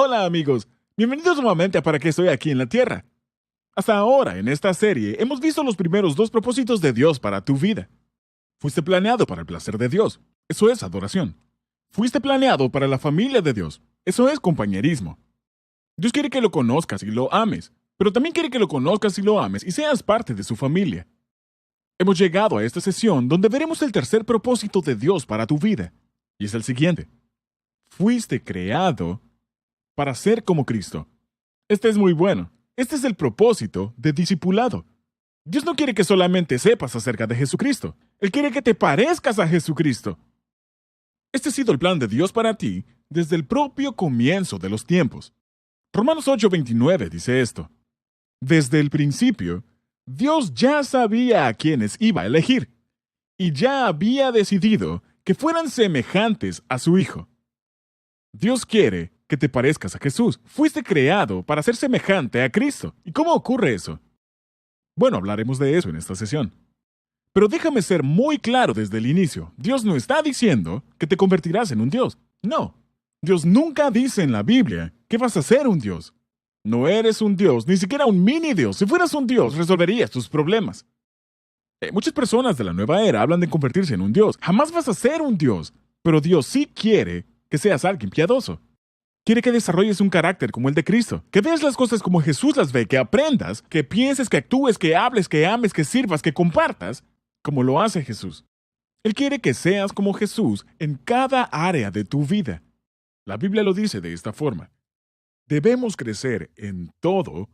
Hola amigos, bienvenidos nuevamente a Para qué estoy aquí en la Tierra. Hasta ahora, en esta serie, hemos visto los primeros dos propósitos de Dios para tu vida. Fuiste planeado para el placer de Dios, eso es adoración. Fuiste planeado para la familia de Dios, eso es compañerismo. Dios quiere que lo conozcas y lo ames, pero también quiere que lo conozcas y lo ames y seas parte de su familia. Hemos llegado a esta sesión donde veremos el tercer propósito de Dios para tu vida, y es el siguiente. Fuiste creado para ser como Cristo. Este es muy bueno. Este es el propósito de discipulado. Dios no quiere que solamente sepas acerca de Jesucristo. Él quiere que te parezcas a Jesucristo. Este ha sido el plan de Dios para ti desde el propio comienzo de los tiempos. Romanos 8:29 dice esto. Desde el principio, Dios ya sabía a quienes iba a elegir, y ya había decidido que fueran semejantes a su Hijo. Dios quiere que te parezcas a Jesús. Fuiste creado para ser semejante a Cristo. ¿Y cómo ocurre eso? Bueno, hablaremos de eso en esta sesión. Pero déjame ser muy claro desde el inicio. Dios no está diciendo que te convertirás en un Dios. No. Dios nunca dice en la Biblia que vas a ser un Dios. No eres un Dios, ni siquiera un mini Dios. Si fueras un Dios, resolverías tus problemas. Muchas personas de la nueva era hablan de convertirse en un Dios. Jamás vas a ser un Dios. Pero Dios sí quiere que seas alguien piadoso. Quiere que desarrolles un carácter como el de Cristo, que veas las cosas como Jesús las ve, que aprendas, que pienses, que actúes, que hables, que ames, que sirvas, que compartas, como lo hace Jesús. Él quiere que seas como Jesús en cada área de tu vida. La Biblia lo dice de esta forma. Debemos crecer en todo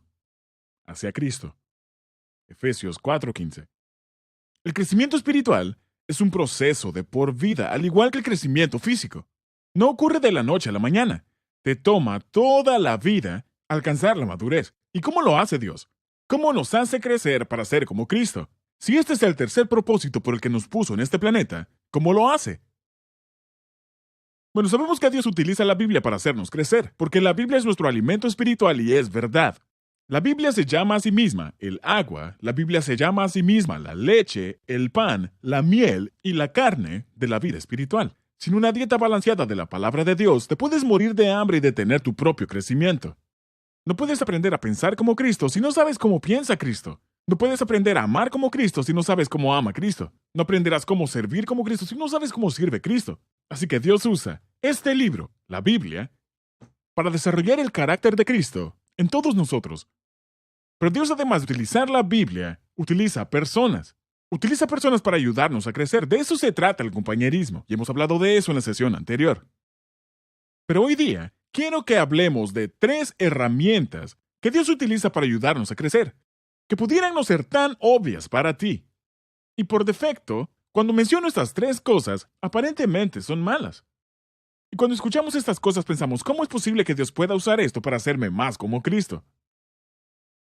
hacia Cristo. Efesios 4:15. El crecimiento espiritual es un proceso de por vida, al igual que el crecimiento físico. No ocurre de la noche a la mañana. Te toma toda la vida alcanzar la madurez. ¿Y cómo lo hace Dios? ¿Cómo nos hace crecer para ser como Cristo? Si este es el tercer propósito por el que nos puso en este planeta, ¿cómo lo hace? Bueno, sabemos que Dios utiliza la Biblia para hacernos crecer, porque la Biblia es nuestro alimento espiritual y es verdad. La Biblia se llama a sí misma el agua, la Biblia se llama a sí misma la leche, el pan, la miel y la carne de la vida espiritual. Sin una dieta balanceada de la palabra de Dios, te puedes morir de hambre y detener tu propio crecimiento. No puedes aprender a pensar como Cristo si no sabes cómo piensa Cristo. No puedes aprender a amar como Cristo si no sabes cómo ama Cristo. No aprenderás cómo servir como Cristo si no sabes cómo sirve Cristo. Así que Dios usa este libro, la Biblia, para desarrollar el carácter de Cristo en todos nosotros. Pero Dios, además de utilizar la Biblia, utiliza personas. Utiliza personas para ayudarnos a crecer. De eso se trata el compañerismo, y hemos hablado de eso en la sesión anterior. Pero hoy día, quiero que hablemos de 3 herramientas que Dios utiliza para ayudarnos a crecer, que pudieran no ser tan obvias para ti. Y por defecto, cuando menciono estas 3 cosas, aparentemente son malas. Y cuando escuchamos estas cosas pensamos, ¿cómo es posible que Dios pueda usar esto para hacerme más como Cristo?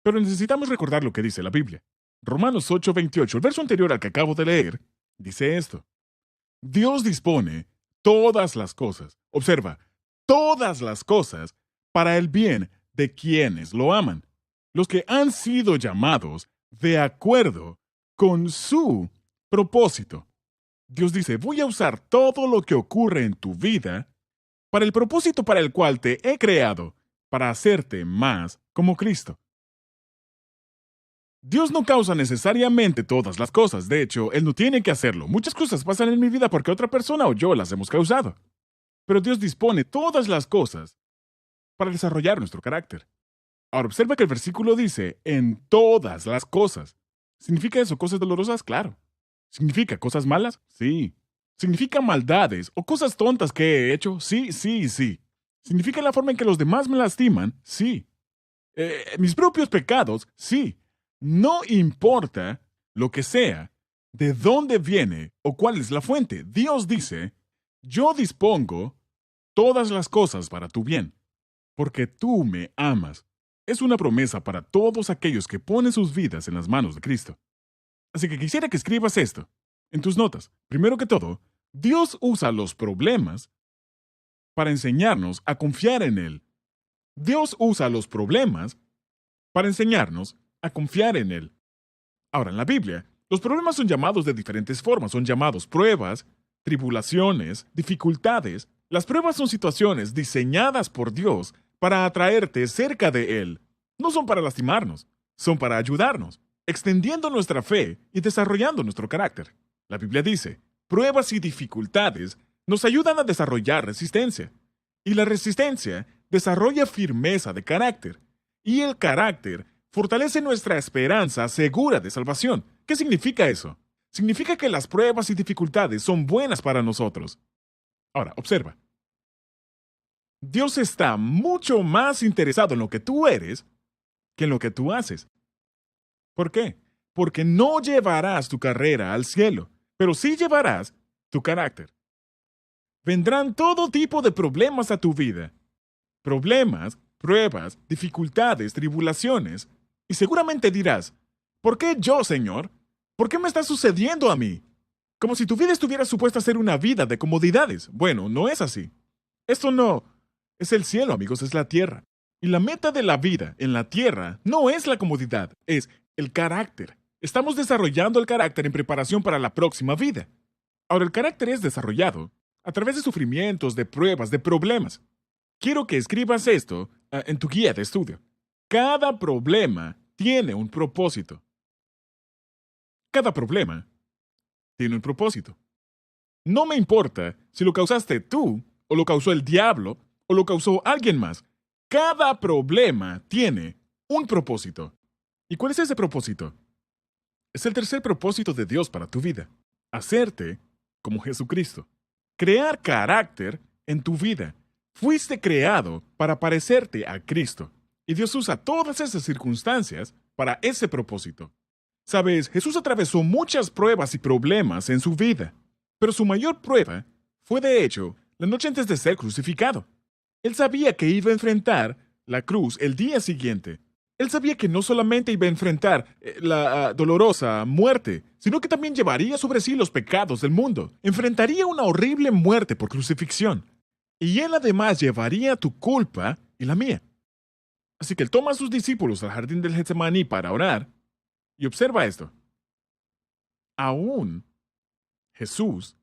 Pero necesitamos recordar lo que dice la Biblia. Romanos 8:28, el verso anterior al que acabo de leer, dice esto. Dios dispone todas las cosas, observa, todas las cosas para el bien de quienes lo aman, los que han sido llamados de acuerdo con su propósito. Dios dice, voy a usar todo lo que ocurre en tu vida para el propósito para el cual te he creado, para hacerte más como Cristo. Dios no causa necesariamente todas las cosas. De hecho, Él no tiene que hacerlo. Muchas cosas pasan en mi vida porque otra persona o yo las hemos causado. Pero Dios dispone todas las cosas para desarrollar nuestro carácter. Ahora, observa que el versículo dice, en todas las cosas. ¿Significa eso cosas dolorosas? Claro. ¿Significa cosas malas? Sí. ¿Significa maldades o cosas tontas que he hecho? Sí, sí, sí. ¿Significa la forma en que los demás me lastiman? Sí. ¿Mis propios pecados? Sí. No importa lo que sea, de dónde viene o cuál es la fuente. Dios dice, yo dispongo todas las cosas para tu bien, porque tú me amas. Es una promesa para todos aquellos que ponen sus vidas en las manos de Cristo. Así que quisiera que escribas esto en tus notas. Primero que todo, Dios usa los problemas para enseñarnos a confiar en Él. Dios usa los problemas para enseñarnos a confiar en Él. Ahora, en la Biblia, los problemas son llamados de diferentes formas. Son llamados pruebas, tribulaciones, dificultades. Las pruebas son situaciones diseñadas por Dios para atraerte cerca de Él. No son para lastimarnos, son para ayudarnos, extendiendo nuestra fe y desarrollando nuestro carácter. La Biblia dice, pruebas y dificultades nos ayudan a desarrollar resistencia. Y la resistencia desarrolla firmeza de carácter. Y el carácter fortalece nuestra esperanza segura de salvación. ¿Qué significa eso? Significa que las pruebas y dificultades son buenas para nosotros. Ahora, observa. Dios está mucho más interesado en lo que tú eres que en lo que tú haces. ¿Por qué? Porque no llevarás tu carrera al cielo, pero sí llevarás tu carácter. Vendrán todo tipo de problemas a tu vida. Problemas, pruebas, dificultades, tribulaciones. Y seguramente dirás, ¿por qué yo, Señor? ¿Por qué me está sucediendo a mí? Como si tu vida estuviera supuesta a ser una vida de comodidades. Bueno, no es así. Esto no es el cielo, amigos, es la tierra. Y la meta de la vida en la tierra no es la comodidad, es el carácter. Estamos desarrollando el carácter en preparación para la próxima vida. Ahora, el carácter es desarrollado a través de sufrimientos, de pruebas, de problemas. Quiero que escribas esto en tu guía de estudio. Cada problema tiene un propósito. Cada problema tiene un propósito. No me importa si lo causaste tú, o lo causó el diablo, o lo causó alguien más. Cada problema tiene un propósito. ¿Y cuál es ese propósito? Es el tercer propósito de Dios para tu vida. Hacerte como Jesucristo. Crear carácter en tu vida. Fuiste creado para parecerte a Cristo. Y Dios usa todas esas circunstancias para ese propósito. Sabes, Jesús atravesó muchas pruebas y problemas en su vida. Pero su mayor prueba fue, de hecho, la noche antes de ser crucificado. Él sabía que iba a enfrentar la cruz el día siguiente. Él sabía que no solamente iba a enfrentar la dolorosa muerte, sino que también llevaría sobre sí los pecados del mundo. Enfrentaría una horrible muerte por crucifixión. Y él además llevaría tu culpa y la mía. Así que él toma a sus discípulos al jardín del Getsemaní para orar. Y observa esto. Aún Jesús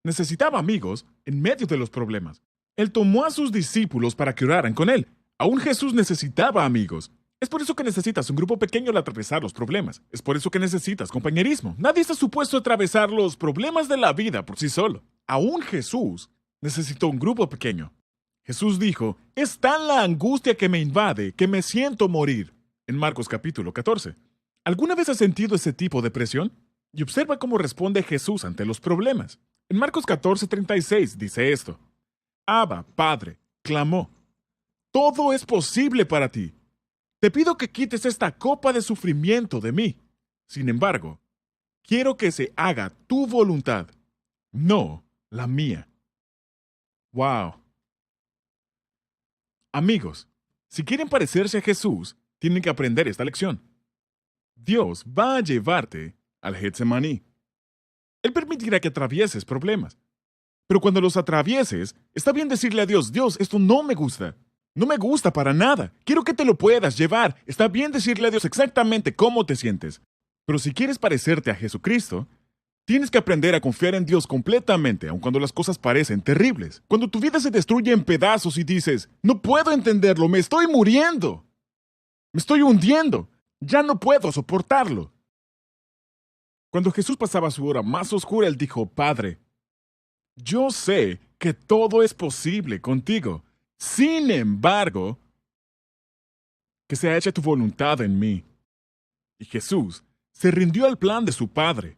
necesitaba amigos en medio de los problemas. Él tomó a sus discípulos para que oraran con él. Aún Jesús necesitaba amigos. Es por eso que necesitas un grupo pequeño al atravesar los problemas. Es por eso que necesitas compañerismo. Nadie está supuesto a atravesar los problemas de la vida por sí solo. Aún Jesús necesitó un grupo pequeño. Jesús dijo, es tan la angustia que me invade que me siento morir. En Marcos capítulo 14. ¿Alguna vez has sentido ese tipo de presión? Y observa cómo responde Jesús ante los problemas. En Marcos 14:36 dice esto. Abba, Padre, clamó. Todo es posible para ti. Te pido que quites esta copa de sufrimiento de mí. Sin embargo, quiero que se haga tu voluntad, no la mía. ¡Wow! Amigos, si quieren parecerse a Jesús, tienen que aprender esta lección. Dios va a llevarte al Getsemaní. Él permitirá que atravieses problemas. Pero cuando los atravieses, está bien decirle a Dios, Dios, esto no me gusta. No me gusta para nada. Quiero que te lo puedas llevar. Está bien decirle a Dios exactamente cómo te sientes. Pero si quieres parecerte a Jesucristo, tienes que aprender a confiar en Dios completamente, aun cuando las cosas parecen terribles. Cuando tu vida se destruye en pedazos y dices, no puedo entenderlo, me estoy muriendo. Me estoy hundiendo. Ya no puedo soportarlo. Cuando Jesús pasaba su hora más oscura, él dijo, Padre, yo sé que todo es posible contigo. Sin embargo, que sea hecha tu voluntad en mí. Y Jesús se rindió al plan de su Padre.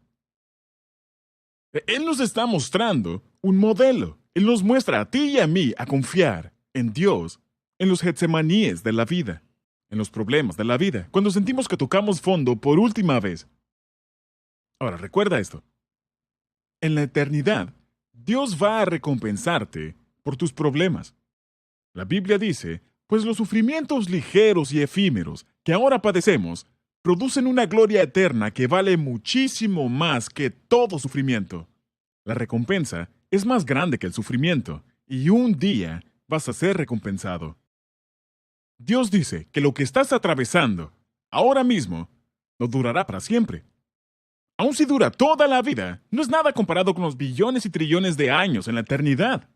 Él nos está mostrando un modelo. Él nos muestra a ti y a mí a confiar en Dios, en los Getsemaníes de la vida, en los problemas de la vida, cuando sentimos que tocamos fondo por última vez. Ahora, recuerda esto. En la eternidad, Dios va a recompensarte por tus problemas. La Biblia dice, pues los sufrimientos ligeros y efímeros que ahora padecemos producen una gloria eterna que vale muchísimo más que todo sufrimiento. La recompensa es más grande que el sufrimiento, y un día vas a ser recompensado. Dios dice que lo que estás atravesando ahora mismo no durará para siempre. Aun si dura toda la vida, no es nada comparado con los billones y trillones de años en la eternidad.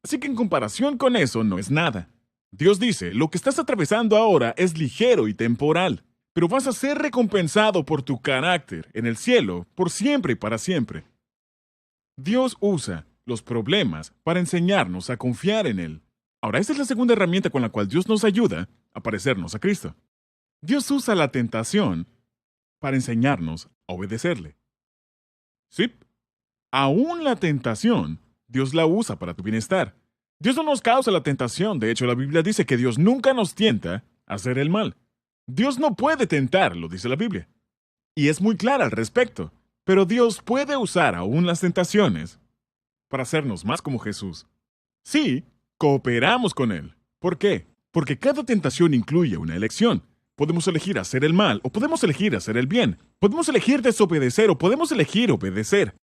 Así que en comparación con eso no es nada. Dios dice, lo que estás atravesando ahora es ligero y temporal, pero vas a ser recompensado por tu carácter en el cielo por siempre y para siempre. Dios usa los problemas para enseñarnos a confiar en Él. Ahora, esta es la segunda herramienta con la cual Dios nos ayuda a parecernos a Cristo. Dios usa la tentación para enseñarnos a obedecerle. Sí, aún la tentación, Dios la usa para tu bienestar. Dios no nos causa la tentación. De hecho, la Biblia dice que Dios nunca nos tienta a hacer el mal. Dios no puede tentar, lo dice la Biblia. Y es muy clara al respecto. Pero Dios puede usar aún las tentaciones para hacernos más como Jesús. Sí, cooperamos con Él. ¿Por qué? Porque cada tentación incluye una elección. Podemos elegir hacer el mal o podemos elegir hacer el bien. Podemos elegir desobedecer o podemos elegir obedecer.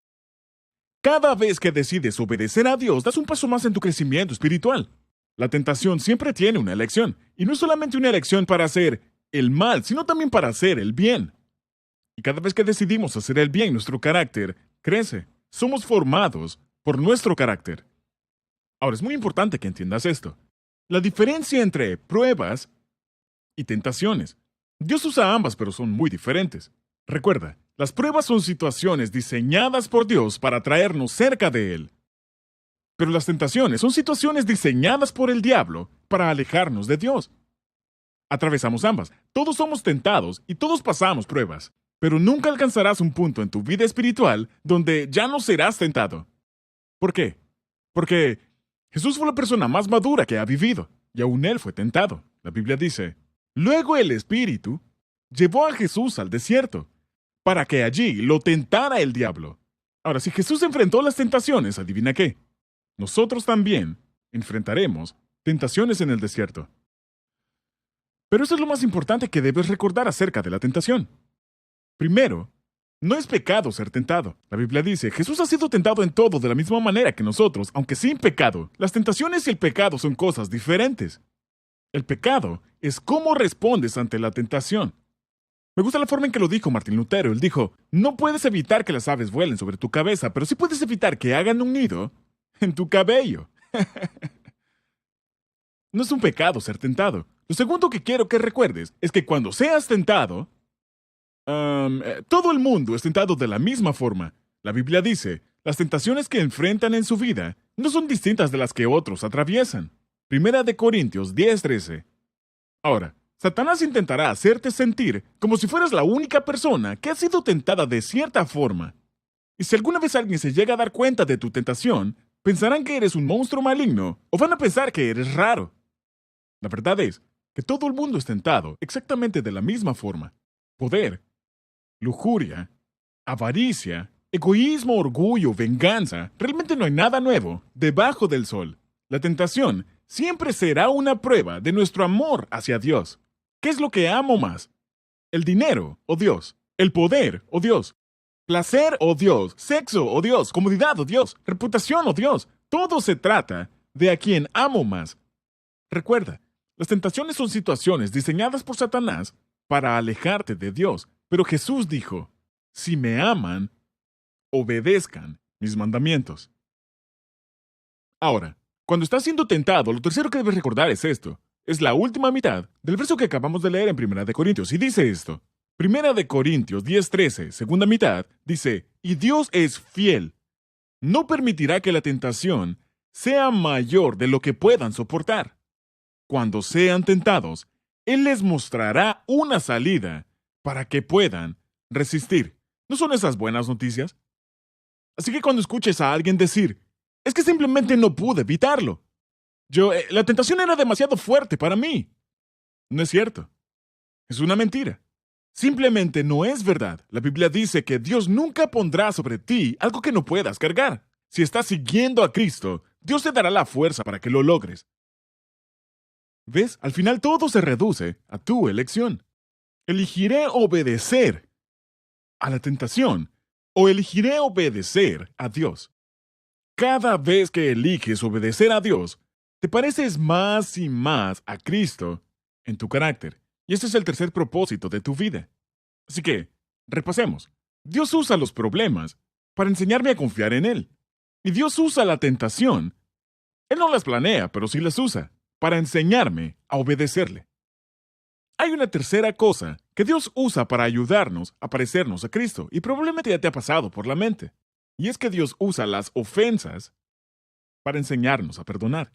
Cada vez que decides obedecer a Dios, das un paso más en tu crecimiento espiritual. La tentación siempre tiene una elección, y no es solamente una elección para hacer el mal, sino también para hacer el bien. Y cada vez que decidimos hacer el bien, nuestro carácter crece. Somos formados por nuestro carácter. Ahora, es muy importante que entiendas esto. La diferencia entre pruebas y tentaciones. Dios usa ambas, pero son muy diferentes. Recuerda, las pruebas son situaciones diseñadas por Dios para traernos cerca de Él. Pero las tentaciones son situaciones diseñadas por el diablo para alejarnos de Dios. Atravesamos ambas. Todos somos tentados y todos pasamos pruebas. Pero nunca alcanzarás un punto en tu vida espiritual donde ya no serás tentado. ¿Por qué? Porque Jesús fue la persona más madura que ha vivido, y aún Él fue tentado. La Biblia dice, luego el Espíritu llevó a Jesús al desierto, para que allí lo tentara el diablo. Ahora, si Jesús enfrentó las tentaciones, adivina qué. Nosotros también enfrentaremos tentaciones en el desierto. Pero eso es lo más importante que debes recordar acerca de la tentación. Primero, no es pecado ser tentado. La Biblia dice, Jesús ha sido tentado en todo de la misma manera que nosotros, aunque sin pecado. Las tentaciones y el pecado son cosas diferentes. El pecado es cómo respondes ante la tentación. Me gusta la forma en que lo dijo Martín Lutero. Él dijo, no puedes evitar que las aves vuelen sobre tu cabeza, pero sí puedes evitar que hagan un nido en tu cabello. No es un pecado ser tentado. Lo segundo que quiero que recuerdes es que cuando seas tentado, todo el mundo es tentado de la misma forma. La Biblia dice, las tentaciones que enfrentan en su vida no son distintas de las que otros atraviesan. Primera de Corintios 10:13. Ahora, Satanás intentará hacerte sentir como si fueras la única persona que ha sido tentada de cierta forma. Y si alguna vez alguien se llega a dar cuenta de tu tentación, pensarán que eres un monstruo maligno o van a pensar que eres raro. La verdad es que todo el mundo es tentado exactamente de la misma forma. Poder, lujuria, avaricia, egoísmo, orgullo, venganza. Realmente no hay nada nuevo debajo del sol. La tentación siempre será una prueba de nuestro amor hacia Dios. ¿Qué es lo que amo más? ¿El dinero o Dios? ¿El poder o Dios? ¿Placer o Dios? ¿Sexo o Dios? ¿Comodidad o Dios? ¿Reputación o Dios? Todo se trata de a quien amo más. Recuerda, las tentaciones son situaciones diseñadas por Satanás para alejarte de Dios. Pero Jesús dijo, si me aman, obedezcan mis mandamientos. Ahora, cuando estás siendo tentado, lo tercero que debes recordar es esto. Es la última mitad del verso que acabamos de leer en Primera de Corintios. Y dice esto. Primera de Corintios 10:13, segunda mitad, dice, y Dios es fiel. No permitirá que la tentación sea mayor de lo que puedan soportar. Cuando sean tentados, Él les mostrará una salida para que puedan resistir. ¿No son esas buenas noticias? Así que cuando escuches a alguien decir, es que simplemente no pude evitarlo. La tentación era demasiado fuerte para mí. No es cierto. Es una mentira. Simplemente no es verdad. La Biblia dice que Dios nunca pondrá sobre ti algo que no puedas cargar. Si estás siguiendo a Cristo, Dios te dará la fuerza para que lo logres. ¿Ves? Al final todo se reduce a tu elección. ¿Elegiré obedecer a la tentación o elegiré obedecer a Dios? Cada vez que eliges obedecer a Dios, te pareces más y más a Cristo en tu carácter. Y este es el tercer propósito de tu vida. Así que, repasemos. Dios usa los problemas para enseñarme a confiar en Él. Y Dios usa la tentación. Él no las planea, pero sí las usa para enseñarme a obedecerle. Hay una tercera cosa que Dios usa para ayudarnos a parecernos a Cristo, y probablemente ya te ha pasado por la mente. Y es que Dios usa las ofensas para enseñarnos a perdonar.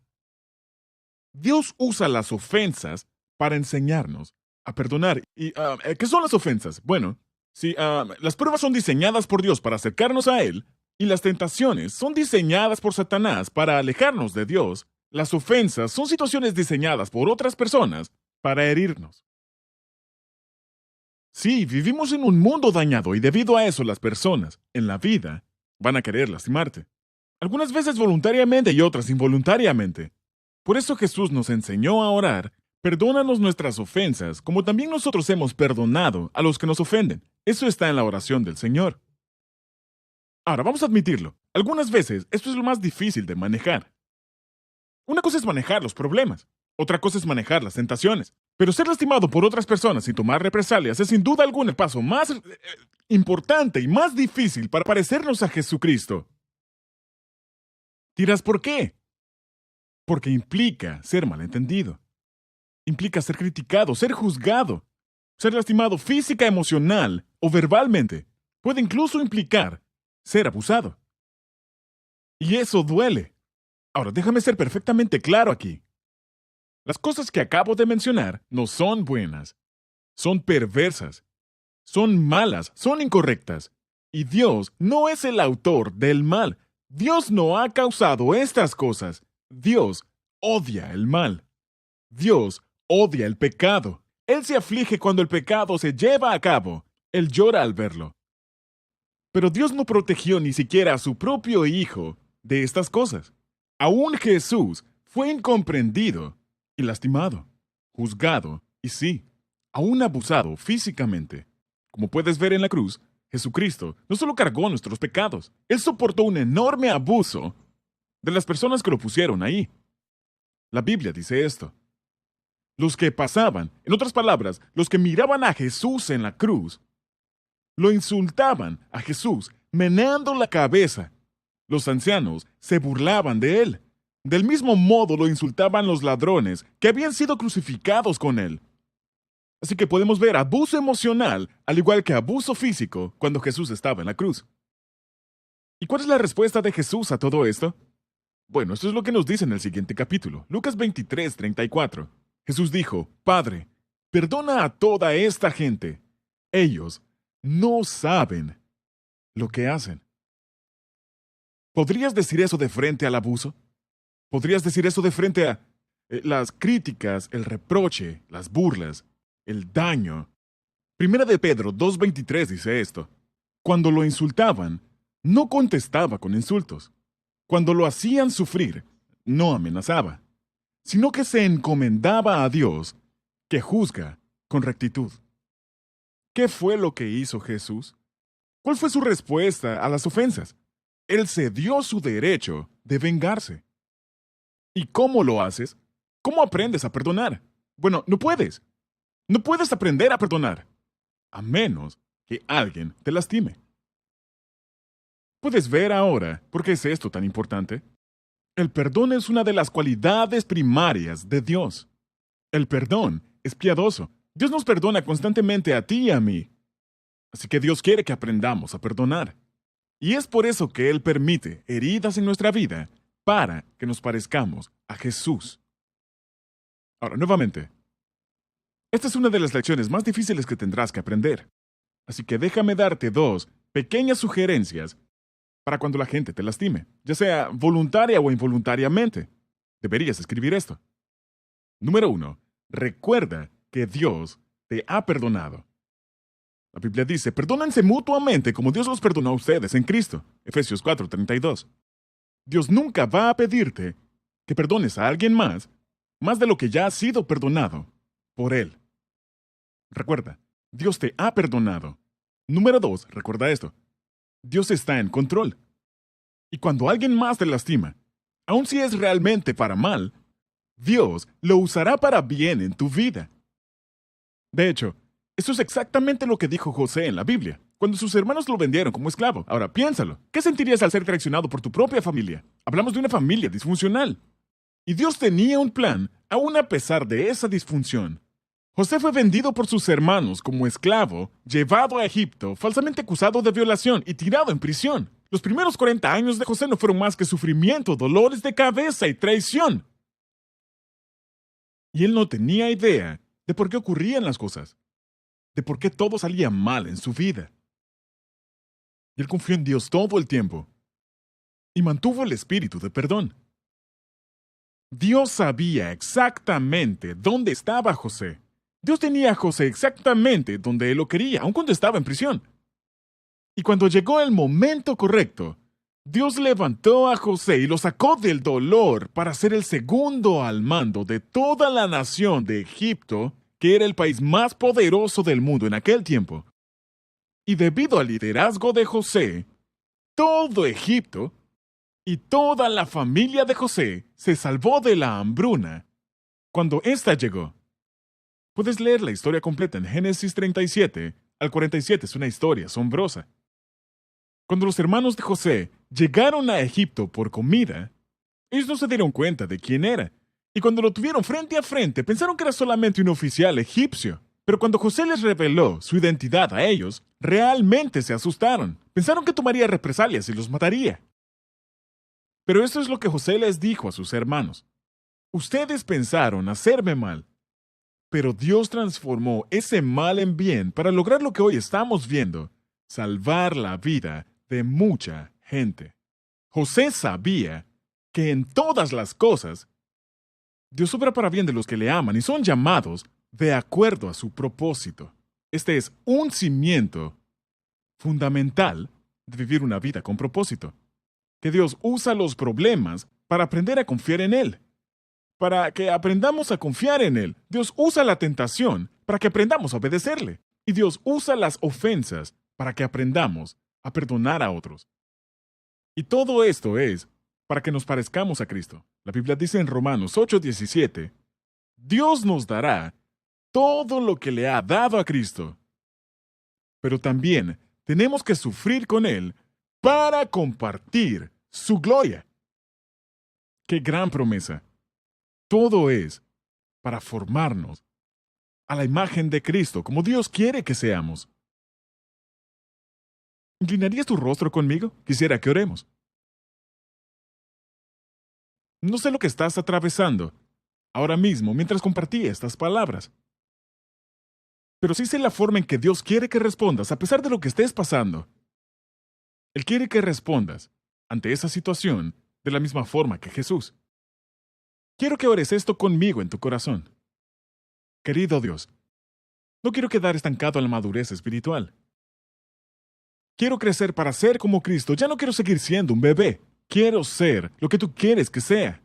Dios usa las ofensas para enseñarnos a perdonar. ¿Y qué son las ofensas? Bueno, si las pruebas son diseñadas por Dios para acercarnos a Él, y las tentaciones son diseñadas por Satanás para alejarnos de Dios, las ofensas son situaciones diseñadas por otras personas para herirnos. Sí, vivimos en un mundo dañado y debido a eso las personas, en la vida, van a querer lastimarte. Algunas veces voluntariamente y otras involuntariamente. Por eso Jesús nos enseñó a orar: perdónanos nuestras ofensas, como también nosotros hemos perdonado a los que nos ofenden. Eso está en la oración del Señor. Ahora, vamos a admitirlo. Algunas veces esto es lo más difícil de manejar. Una cosa es manejar los problemas, otra cosa es manejar las tentaciones. Pero ser lastimado por otras personas sin tomar represalias es sin duda alguna el paso más importante y más difícil para parecernos a Jesucristo. Dirás, ¿por qué? Porque implica ser malentendido. Implica ser criticado, ser juzgado, ser lastimado física, emocional o verbalmente. Puede incluso implicar ser abusado. Y eso duele. Ahora, déjame ser perfectamente claro aquí. Las cosas que acabo de mencionar no son buenas, son perversas, son malas, son incorrectas. Y Dios no es el autor del mal. Dios no ha causado estas cosas. Dios odia el mal. Dios odia el pecado. Él se aflige cuando el pecado se lleva a cabo. Él llora al verlo. Pero Dios no protegió ni siquiera a su propio Hijo de estas cosas. Aún Jesús fue incomprendido y lastimado, juzgado y sí, aún abusado físicamente. Como puedes ver en la cruz, Jesucristo no solo cargó nuestros pecados, Él soportó un enorme abuso de las personas que lo pusieron ahí. La Biblia dice esto. Los que pasaban, en otras palabras, los que miraban a Jesús en la cruz, lo insultaban a Jesús, meneando la cabeza. Los ancianos se burlaban de Él. Del mismo modo lo insultaban los ladrones que habían sido crucificados con Él. Así que podemos ver abuso emocional, al igual que abuso físico, cuando Jesús estaba en la cruz. ¿Y cuál es la respuesta de Jesús a todo esto? Bueno, esto es lo que nos dice en el siguiente capítulo, Lucas 23:34. Jesús dijo: Padre, perdona a toda esta gente. Ellos no saben lo que hacen. ¿Podrías decir eso de frente al abuso? ¿Podrías decir eso de frente a las críticas, el reproche, las burlas, el daño? Primera de Pedro 2:23 dice esto: Cuando lo insultaban, no contestaba con insultos. Cuando lo hacían sufrir, no amenazaba, sino que se encomendaba a Dios, que juzga con rectitud. ¿Qué fue lo que hizo Jesús? ¿Cuál fue su respuesta a las ofensas? Él cedió su derecho de vengarse. ¿Y cómo lo haces? ¿Cómo aprendes a perdonar? Bueno, no puedes. No puedes aprender a perdonar, a menos que alguien te lastime. ¿Puedes ver ahora por qué es esto tan importante? El perdón es una de las cualidades primarias de Dios. El perdón es piadoso. Dios nos perdona constantemente a ti y a mí. Así que Dios quiere que aprendamos a perdonar. Y es por eso que Él permite heridas en nuestra vida para que nos parezcamos a Jesús. Ahora, nuevamente, esta es una de las lecciones más difíciles que tendrás que aprender. Así que déjame darte dos pequeñas sugerencias para cuando la gente te lastime, ya sea voluntaria o involuntariamente. Deberías escribir esto. Número 1. Recuerda que Dios te ha perdonado. La Biblia dice: perdónense mutuamente como Dios los perdonó a ustedes en Cristo. Efesios 4:32. Dios nunca va a pedirte que perdones a alguien más de lo que ya ha sido perdonado por Él. Recuerda, Dios te ha perdonado. Número 2, recuerda esto: Dios está en control. Y cuando alguien más te lastima, aun si es realmente para mal, Dios lo usará para bien en tu vida. De hecho, eso es exactamente lo que dijo José en la Biblia, cuando sus hermanos lo vendieron como esclavo. Ahora, piénsalo. ¿Qué sentirías al ser traicionado por tu propia familia? Hablamos de una familia disfuncional. Y Dios tenía un plan Aún a pesar de esa disfunción, José fue vendido por sus hermanos como esclavo, llevado a Egipto, falsamente acusado de violación y tirado en prisión. Los primeros 40 años de José no fueron más que sufrimiento, dolores de cabeza y traición. Y él no tenía idea de por qué ocurrían las cosas, de por qué todo salía mal en su vida. Y él confió en Dios todo el tiempo y mantuvo el espíritu de perdón. Dios sabía exactamente dónde estaba José. Dios tenía a José exactamente donde él lo quería, aun cuando estaba en prisión. Y cuando llegó el momento correcto, Dios levantó a José y lo sacó del dolor para ser el segundo al mando de toda la nación de Egipto, que era el país más poderoso del mundo en aquel tiempo. Y debido al liderazgo de José, todo Egipto y toda la familia de José se salvó de la hambruna cuando ésta llegó. Puedes leer la historia completa en Génesis 37 al 47, es una historia asombrosa. Cuando los hermanos de José llegaron a Egipto por comida, ellos no se dieron cuenta de quién era, y cuando lo tuvieron frente a frente pensaron que era solamente un oficial egipcio. Pero cuando José les reveló su identidad a ellos, realmente se asustaron. Pensaron que tomaría represalias y los mataría. Pero esto es lo que José les dijo a sus hermanos. Ustedes pensaron hacerme mal, pero Dios transformó ese mal en bien para lograr lo que hoy estamos viendo, salvar la vida de mucha gente. José sabía que en todas las cosas, Dios obra para bien de los que le aman y son llamados de acuerdo a su propósito. Este es un cimiento fundamental de vivir una vida con propósito. Que Dios usa los problemas para aprender a confiar en Él. Para que aprendamos a confiar en Él. Dios usa la tentación para que aprendamos a obedecerle. Y Dios usa las ofensas para que aprendamos a perdonar a otros. Y todo esto es para que nos parezcamos a Cristo. La Biblia dice en Romanos 8:17, Dios nos dará todo lo que le ha dado a Cristo. Pero también tenemos que sufrir con Él para compartir su gloria. ¡Qué gran promesa! Todo es para formarnos a la imagen de Cristo, como Dios quiere que seamos. ¿Inclinarías tu rostro conmigo? Quisiera que oremos. No sé lo que estás atravesando ahora mismo mientras compartí estas palabras. Pero sí sé la forma en que Dios quiere que respondas a pesar de lo que estés pasando. Él quiere que respondas ante esa situación de la misma forma que Jesús. Quiero que ores esto conmigo en tu corazón. Querido Dios, no quiero quedar estancado en la madurez espiritual. Quiero crecer para ser como Cristo. Ya no quiero seguir siendo un bebé. Quiero ser lo que tú quieres que sea.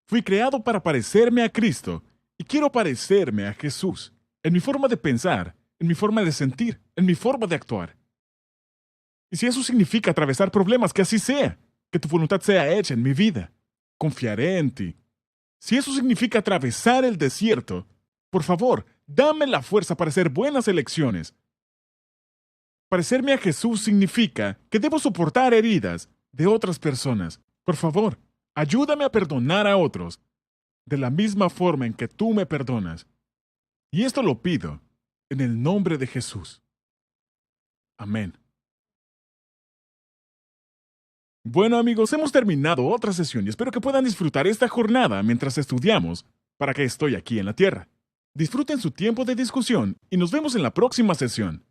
Fui creado para parecerme a Cristo y quiero parecerme a Jesús. En mi forma de pensar, en mi forma de sentir, en mi forma de actuar. Y si eso significa atravesar problemas, que así sea. Que tu voluntad sea hecha en mi vida. Confiaré en ti. Si eso significa atravesar el desierto, por favor, dame la fuerza para hacer buenas elecciones. Parecerme a Jesús significa que debo soportar heridas de otras personas. Por favor, ayúdame a perdonar a otros de la misma forma en que tú me perdonas. Y esto lo pido en el nombre de Jesús. Amén. Bueno amigos, hemos terminado otra sesión y espero que puedan disfrutar esta jornada mientras estudiamos para qué estoy aquí en la tierra. Disfruten su tiempo de discusión y nos vemos en la próxima sesión.